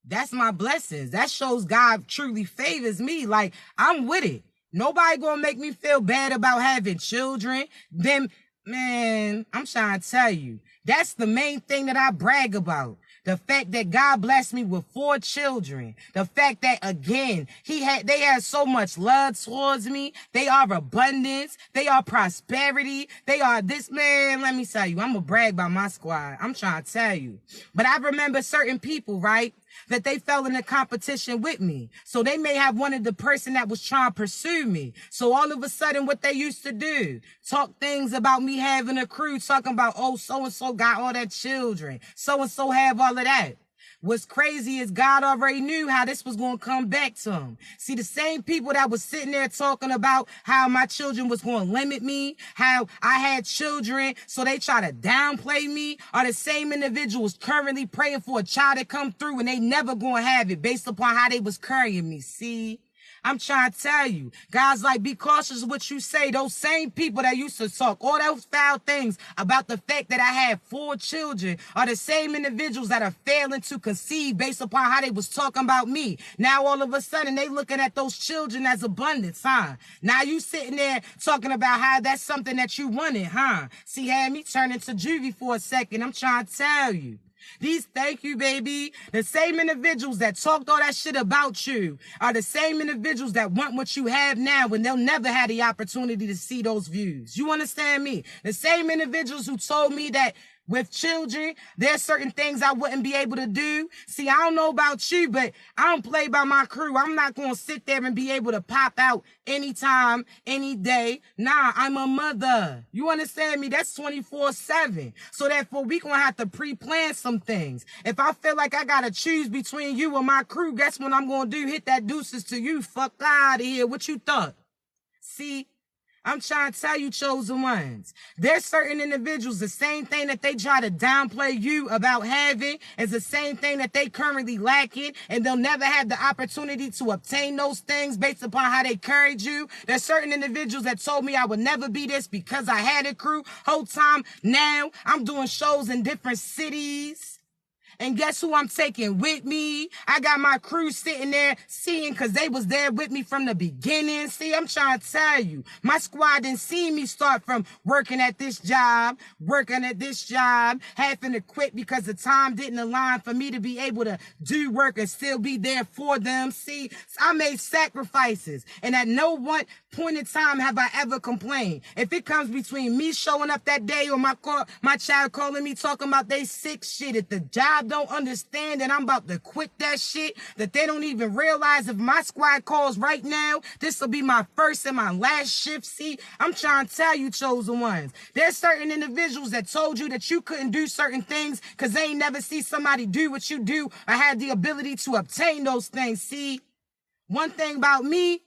that's my blessings. That shows God truly favors me. Like, I'm with it. Nobody gonna make me feel bad about having children. Then, man, I'm trying to tell you, that's the main thing that I brag about. The fact that God blessed me with 4 children. The fact that, again, they had so much love towards me. They are abundance. They are prosperity. They are this, man. Let me tell you, I'm going to brag about my squad. I'm trying to tell you. But I remember certain people, right, that they fell in a competition with me. So they may have wanted the person that was trying to pursue me. So all of a sudden, what they used to do, talk things about me having a crew, talking about, oh, so-and-so got all that children. So-and-so have all of that. What's crazy is God already knew how this was going to come back to him. See, the same people that was sitting there talking about how my children was going to limit me, how I had children, so they try to downplay me, are the same individuals currently praying for a child to come through and they never going to have it based upon how they was carrying me. See? I'm trying to tell you, guys, like, be cautious of what you say. Those same people that used to talk all those foul things about the fact that I had 4 children are the same individuals that are failing to conceive based upon how they was talking about me. Now, all of a sudden, they looking at those children as abundance, huh? Now you sitting there talking about how that's something that you wanted, huh? See, had me turn into juvie for a second. I'm trying to tell you. Thank you, baby. The same individuals that talked all that shit about you are the same individuals that want what you have now when they'll never have the opportunity to see those views. You understand me? The same individuals who told me that with children, there's certain things I wouldn't be able to do. See, I don't know about you, but I don't play by my crew. I'm not going to sit there and be able to pop out anytime, any day. Nah, I'm a mother. You understand me? That's 24/7. So therefore, we going to have to pre-plan some things. If I feel like I got to choose between you and my crew, guess what I'm going to do? Hit that deuces to you. Fuck out of here. What you thought? See? I'm trying to tell you, chosen ones. There's certain individuals, the same thing that they try to downplay you about having is the same thing that they currently lacking, and they'll never have the opportunity to obtain those things based upon how they carried you. There's certain individuals that told me I would never be this because I had a crew. Whole time now, I'm doing shows in different cities. And guess who I'm taking with me? I got my crew sitting there seeing because they was there with me from the beginning. See, I'm trying to tell you, my squad didn't see me start from working at this job, having to quit because the time didn't align for me to be able to do work and still be there for them. See, I made sacrifices, and at no one point in time have I ever complained. If it comes between me showing up that day or my child calling me talking about they sick shit, if the job don't understand that I'm about to quit that shit, that they don't even realize if my squad calls right now, this will be my first and my last shift. See, I'm trying to tell you, chosen ones, there's certain individuals that told you that you couldn't do certain things because they ain't never see somebody do what you do or had the ability to obtain those things. See, one thing about me,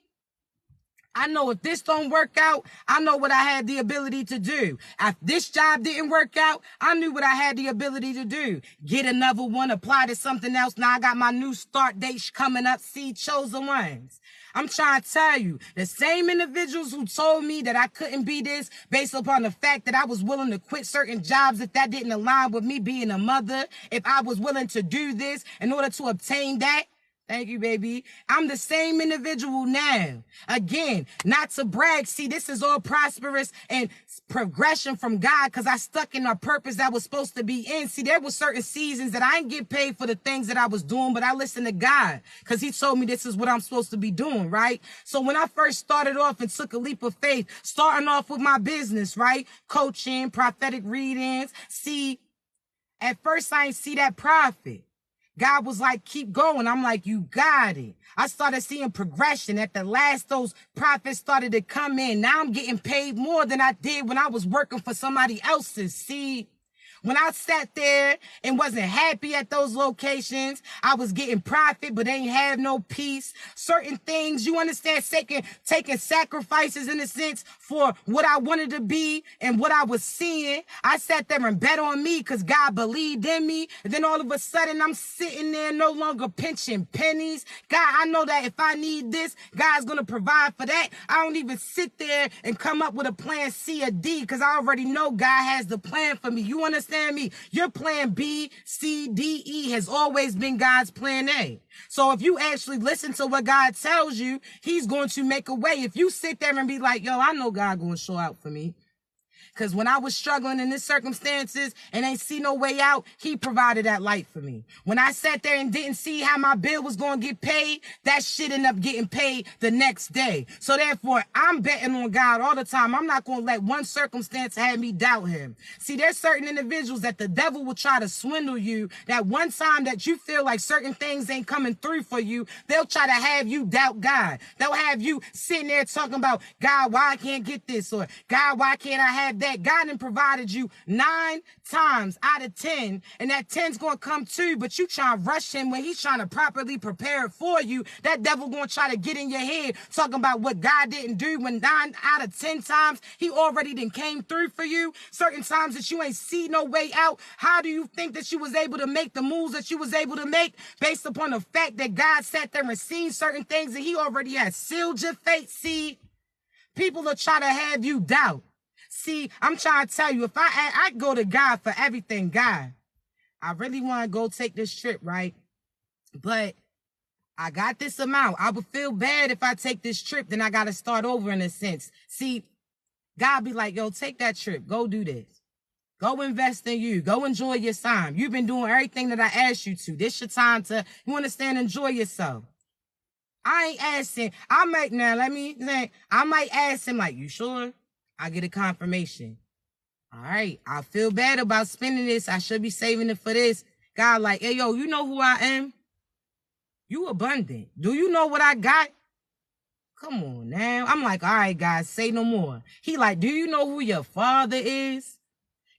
I know if this don't work out, I know what I had the ability to do. If this job didn't work out, I knew what I had the ability to do. Get another one, apply to something else. Now I got my new start date coming up. See, chosen ones. I'm trying to tell you, the same individuals who told me that I couldn't be this based upon the fact that I was willing to quit certain jobs if that didn't align with me being a mother, if I was willing to do this in order to obtain that. Thank you, baby. I'm the same individual now. Again, not to brag. See, this is all prosperous and progression from God because I stuck in a purpose that was supposed to be in. See, there were certain seasons that I didn't get paid for the things that I was doing, but I listened to God because he told me this is what I'm supposed to be doing, right? So when I first started off and took a leap of faith, starting off with my business, right? Coaching, prophetic readings. See, at first I didn't see that profit. God was like, keep going. I'm like, you got it. I started seeing progression. At the last, those profits started to come in. Now I'm getting paid more than I did when I was working for somebody else's. See, When I sat there and wasn't happy at those locations, I was getting profit, but ain't have no peace. Certain things, you understand, taking sacrifices in a sense for what I wanted to be and what I was seeing. I sat there and bet on me because God believed in me. And then all of a sudden, I'm sitting there no longer pinching pennies. God, I know that if I need this, God's going to provide for that. I don't even sit there and come up with a plan C or D because I already know God has the plan for me. You understand me? Your plan B, C, D, E has always been God's plan A. So if you actually listen to what God tells you, he's going to make a way. If you sit there and be like, yo, I know God going to show out for me. Because when I was struggling in these circumstances and ain't see no way out, he provided that light for me. When I sat there and didn't see how my bill was going to get paid, that shit ended up getting paid the next day. So therefore, I'm betting on God all the time. I'm not going to let one circumstance have me doubt him. See, there's certain individuals that the devil will try to swindle you. That one time that you feel like certain things ain't coming through for you, they'll try to have you doubt God. They'll have you sitting there talking about, God, why I can't get this? Or God, why can't I have that? God done provided you 9 times out of 10, and that 10's gonna come too, but you trying to rush him when he's trying to properly prepare it for you. That devil gonna try to get in your head talking about what God didn't do when 9 out of 10 times he already done came through for you. Certain times that you ain't see no way out. How do you think that you was able to make the moves that you was able to make based upon the fact that God sat there and seen certain things and he already had sealed your fate? See, people will try to have you doubt. See, I'm trying to tell you, if I go to God for everything, God, I really want to go take this trip, right? But I got this amount. I would feel bad if I take this trip, then I got to start over in a sense. See, God be like, yo, take that trip. Go do this. Go invest in you. Go enjoy your time. You've been doing everything that I asked you to. This your time to, you understand, enjoy yourself. I ain't asking. I might ask him like, you sure? I get a confirmation. All right, I feel bad about spending this. I should be saving it for this. God like, hey, yo, you know who I am? You abundant. Do you know what I got? Come on now. I'm like, all right, guys, say no more. He like, do you know who your father is?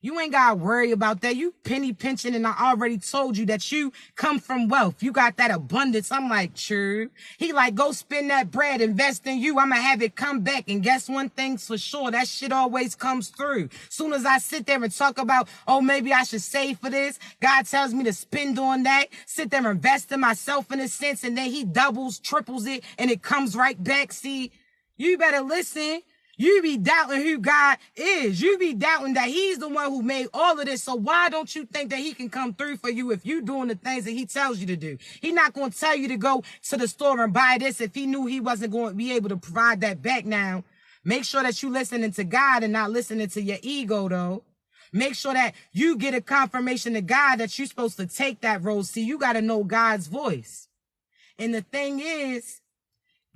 You ain't got to worry about that. You penny pinching, and I already told you that you come from wealth. You got that abundance. I'm like, true. He like, go spend that bread, invest in you. I'm going to have it come back. And guess one thing's for sure, that shit always comes through. Soon as I sit there and talk about, oh, maybe I should save for this, God tells me to spend on that, sit there and invest in myself in a sense, and then he doubles, triples it, and it comes right back. See, you better listen. You be doubting who God is. You be doubting that he's the one who made all of this. So why don't you think that he can come through for you if you doing the things that he tells you to do? He's not going to tell you to go to the store and buy this if he knew he wasn't going to be able to provide that back now. Make sure that you listening to God and not listening to your ego, though. Make sure that you get a confirmation to God that you're supposed to take that road. See, you got to know God's voice. And the thing is,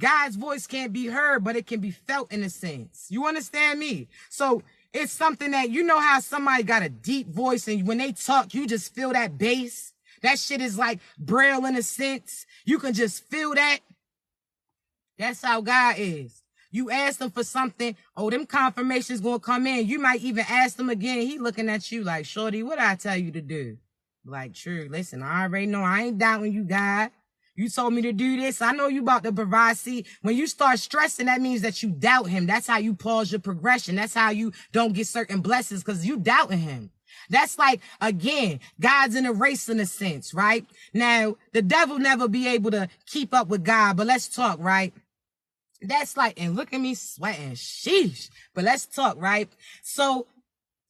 God's voice can't be heard, but it can be felt in a sense. You understand me? So it's something that, you know how somebody got a deep voice and when they talk, you just feel that bass. That shit is like Braille in a sense. You can just feel that. That's how God is. You ask him for something, oh, them confirmations gonna come in. You might even ask them again. He looking at you like, shorty, what I tell you to do? Like, true, listen, I already know. I ain't doubting you, God. You told me to do this. I know you about to provide. See, when you start stressing, that means that you doubt him. That's how you pause your progression. That's how you don't get certain blessings, because you doubting him. That's like, again, God's in a race in a sense, right? Now, the devil never be able to keep up with God, but let's talk, right? That's like, and look at me sweating, sheesh. But let's talk, right? So,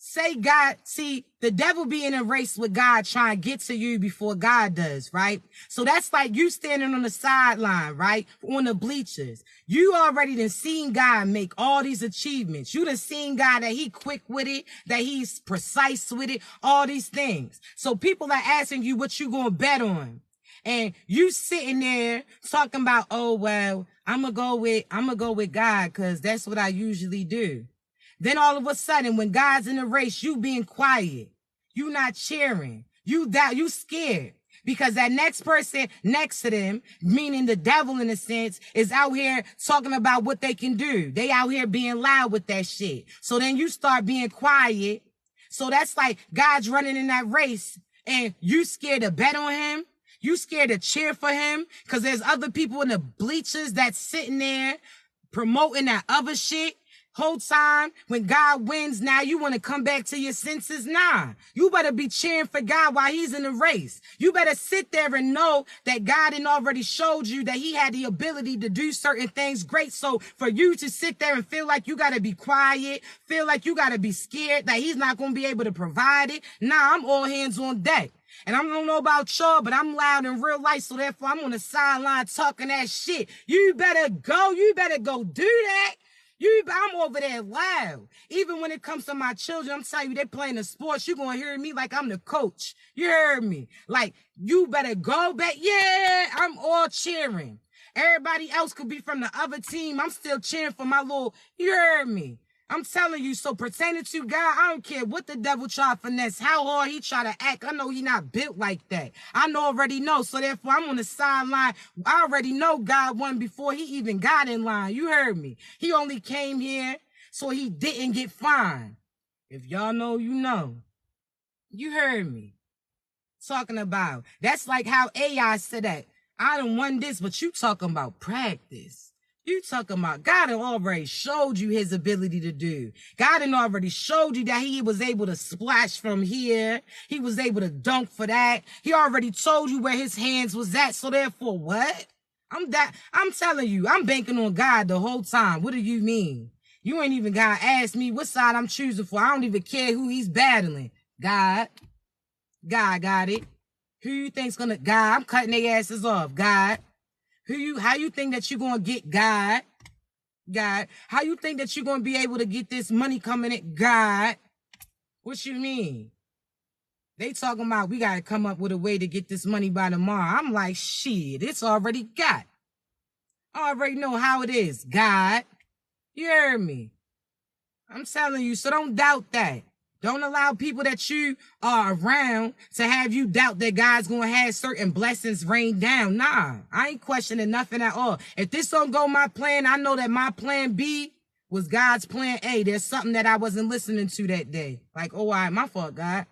say God, see, the devil be in a race with God trying to get to you before God does, right? So that's like you standing on the sideline, right? On the bleachers. You already done seen God make all these achievements. You done seen God that he quick with it, that he's precise with it, all these things. So people are asking you what you gonna bet on. And you sitting there talking about, oh, well, I'm gonna go with God because that's what I usually do. Then all of a sudden, when God's in the race, you being quiet. You not cheering. You doubt, you scared. Because that next person next to them, meaning the devil in a sense, is out here talking about what they can do. They out here being loud with that shit. So then you start being quiet. So that's like God's running in that race and you scared to bet on him. You scared to cheer for him because there's other people in the bleachers that's sitting there promoting that other shit. Whole time when God wins, now you want to come back to your senses? Nah, you better be cheering for God while he's in the race. You better sit there and know that God had already showed you that he had the ability to do certain things great. So for you to sit there and feel like you got to be quiet, feel like you got to be scared that he's not going to be able to provide it. Nah, I'm all hands on deck. And I don't know about y'all, but I'm loud in real life, so therefore I'm on the sideline talking that shit. You better go do that. I'm over there loud. Even when it comes to my children, I'm telling you, they're playing the sports. You're going to hear me like I'm the coach. You heard me. Like, you better go back. Yeah, I'm all cheering. Everybody else could be from the other team. I'm still cheering for my little, you heard me. I'm telling you, so pertaining to God, I don't care what the devil try to finesse, how hard he try to act. I know he not built like that. Already know. So therefore, I'm on the sideline. I already know God won before he even got in line. You heard me. He only came here so he didn't get fined. If y'all know, you know. You heard me. Talking about. That's like how AI said that. I done won this, but you talking about practice. You talking about God had already showed you his ability to do. God had already showed you that he was able to splash from here. He was able to dunk for that. He already told you where his hands was at. So therefore, what? I'm telling you, I'm banking on God the whole time. What do you mean? You ain't even gotta ask me what side I'm choosing for. I don't even care who he's battling. God got it. Who you think's gonna, God, I'm cutting their asses off. God. How you think that you're going to get God? How you think that you're going to be able to get this money coming in? God. What you mean? They talking about we got to come up with a way to get this money by tomorrow. I'm like, shit, it's already got. I already know how it is. God. You heard me. I'm telling you, so don't doubt that. Don't allow people that you are around to have you doubt that God's going to have certain blessings rain down. Nah, I ain't questioning nothing at all. If this don't go my plan, I know that my plan B was God's plan A. There's something that I wasn't listening to that day. Like, oh, all right, my fault, God.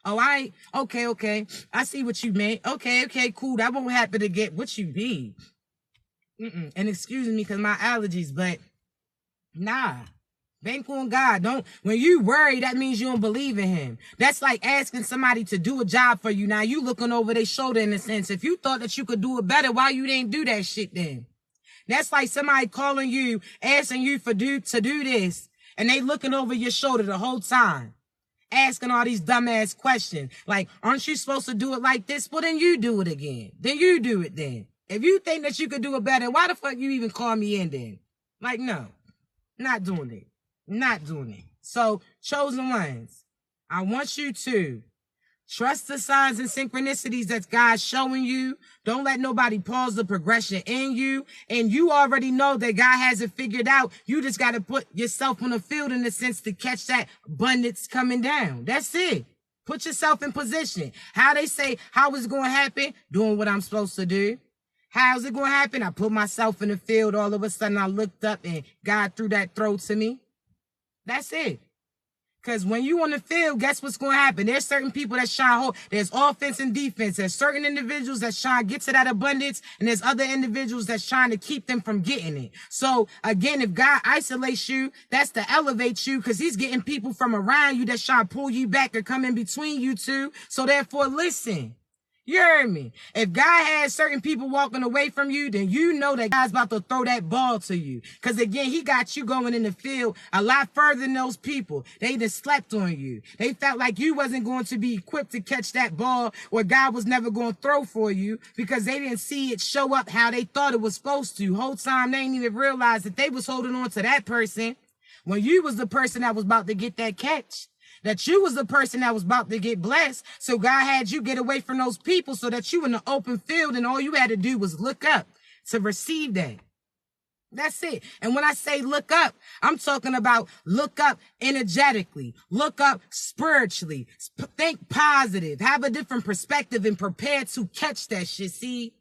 Oh, okay. I see what you meant. Okay, cool. That won't happen again. What you be? And excuse me because my allergies, but nah. Bank on God. When you worry, that means you don't believe in him. That's like asking somebody to do a job for you. Now you looking over their shoulder in a sense. If you thought that you could do it better, why you didn't do that shit then? That's like somebody calling you, asking you to do this, and they looking over your shoulder the whole time, asking all these dumbass questions. Like, aren't you supposed to do it like this? Well, then you do it again. Then you do it then. If you think that you could do it better, why the fuck you even call me in then? Like, no, not doing it. Not doing it. So, chosen ones, I want you to trust the signs and synchronicities that God's showing you. Don't let nobody pause the progression in you. And you already know that God has it figured out. You just got to put yourself on the field in the sense to catch that abundance coming down. That's it. Put yourself in position. How they say, how is it going to happen? Doing what I'm supposed to do. How's it going to happen? I put myself in the field. All of a sudden, I looked up and God threw that throw to me. That's it. Because when you on the field, guess what's going to happen? There's certain people that shine. There's offense and defense. There's certain individuals that shine, get to that abundance, and there's other individuals that's trying to keep them from getting it. So, again, if God isolates you, that's to elevate you because he's getting people from around you that's trying to pull you back or come in between you two. So, therefore, listen. You heard me. If God has certain people walking away from you, then you know that God's about to throw that ball to you. Because again, he got you going in the field a lot further than those people. They just slept on you. They felt like you wasn't going to be equipped to catch that ball or God was never going to throw for you because they didn't see it show up how they thought it was supposed to. Whole time they didn't even realize that they was holding on to that person when you was the person that was about to get that catch. That you was the person that was about to get blessed. So God had you get away from those people so that you in the open field and all you had to do was look up to receive that. That's it. And when I say look up, I'm talking about look up energetically, look up spiritually, think positive, have a different perspective and prepare to catch that shit. See,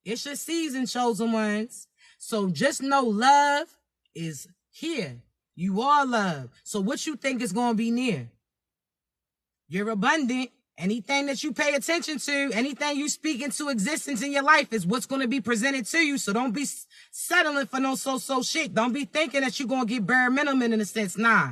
it's your season, chosen ones. So just know love is here. You are love. So what you think is going to be near? You're abundant. Anything that you pay attention to, anything you speak into existence in your life is what's going to be presented to you. So don't be settling for no so-so shit. Don't be thinking that you're going to get bare minimum in a sense. Nah.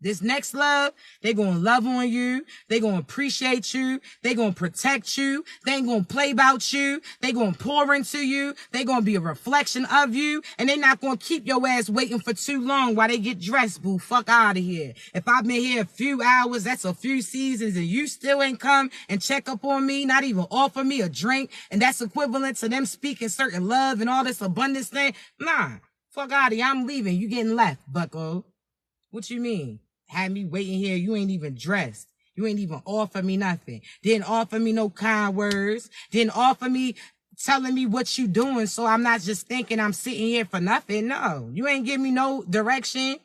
This next love, they're going to love on you. They're going to appreciate you. They're going to protect you. They ain't going to play about you. They're going to pour into you. They're going to be a reflection of you. And they're not going to keep your ass waiting for too long while they get dressed, boo. Fuck out of here. If I've been here a few hours, that's a few seasons, and you still ain't come and check up on me, not even offer me a drink, and that's equivalent to them speaking certain love and all this abundance thing. Nah. Fuck out of here. I'm leaving. You getting left, bucko. What you mean? Had me waiting here. You ain't even dressed. You ain't even offer me nothing. Didn't offer me no kind words. Didn't offer me telling me what you doing. So I'm not just thinking I'm sitting here for nothing. No, you ain't give me no direction.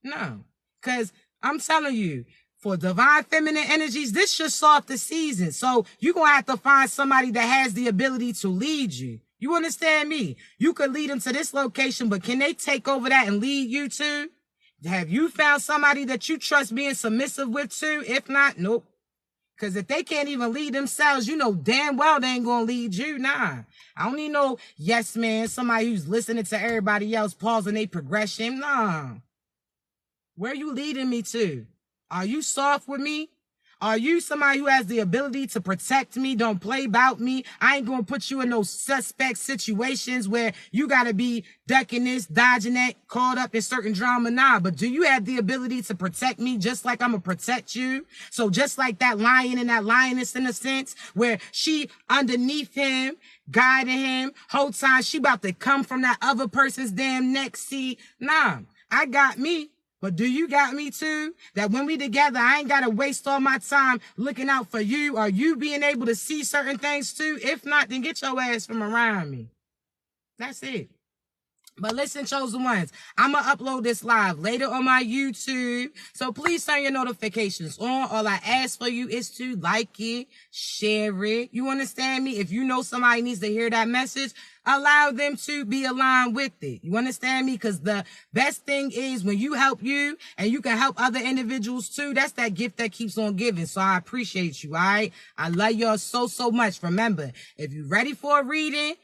No, because I'm telling you, for divine feminine energies, this should start the season. So you're going to have to find somebody that has the ability to lead you. You understand me? You could lead them to this location, but can they take over that and lead you to? Have you found somebody that you trust being submissive with too? If not, nope. Because if they can't even lead themselves, you know damn well they ain't going to lead you. Nah. I don't need no yes man, somebody who's listening to everybody else, pausing their progression. Nah. Where you leading me to? Are you soft with me? Are you somebody who has the ability to protect me? Don't play about me. I ain't going to put you in those suspect situations where you got to be ducking this, dodging that, caught up in certain drama. Nah, but do you have the ability to protect me just like I'm going to protect you? So just like that lion and that lioness in a sense where she underneath him, guiding him, whole time she about to come from that other person's damn neck. See, nah, I got me. But do you got me too? That when we together, I ain't got to waste all my time looking out for you or you being able to see certain things too? If not, then get your ass from around me. That's it. But listen, chosen ones, I'm going to upload this live later on my YouTube. So please turn your notifications on. All I ask for you is to like it, share it. You understand me? If you know somebody needs to hear that message, allow them to be aligned with it. You understand me? Because the best thing is when you help you and you can help other individuals too, that's that gift that keeps on giving. So I appreciate you, all right? I love y'all so, so much. Remember, if you're ready for a reading,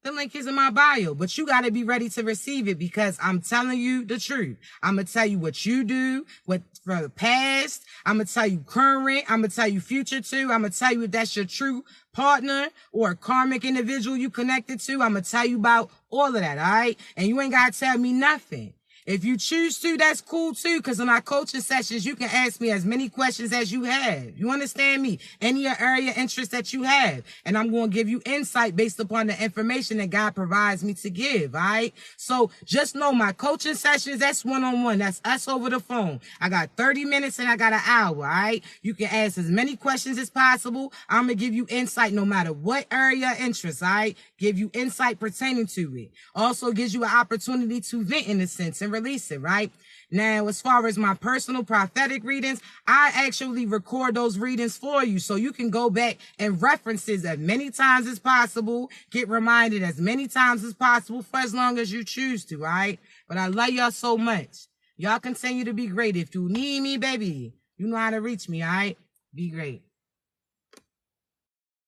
the link is in my bio, but you got to be ready to receive it because I'm telling you the truth. I'm going to tell you what you do, what for the past. I'm going to tell you current. I'm going to tell you future too. I'm going to tell you if that's your true partner or a karmic individual you connected to. I'm going to tell you about all of that, all right? And you ain't got to tell me nothing. If you choose to, that's cool too, because in our coaching sessions, you can ask me as many questions as you have. You understand me? Any area of interest that you have. And I'm going to give you insight based upon the information that God provides me to give, all right? So just know my coaching sessions, that's one-on-one. That's us over the phone. I got 30 minutes and I got an hour, all right? You can ask as many questions as possible. I'm going to give you insight no matter what area of interest, all right? Give you insight pertaining to it. Also gives you an opportunity to vent in a sense and release it, right? Now, as far as my personal prophetic readings, I actually record those readings for you so you can go back and reference it as many times as possible, get reminded as many times as possible for as long as you choose to, all right? But I love y'all so much. Y'all continue to be great. If you need me, baby, you know how to reach me, all right? Be great.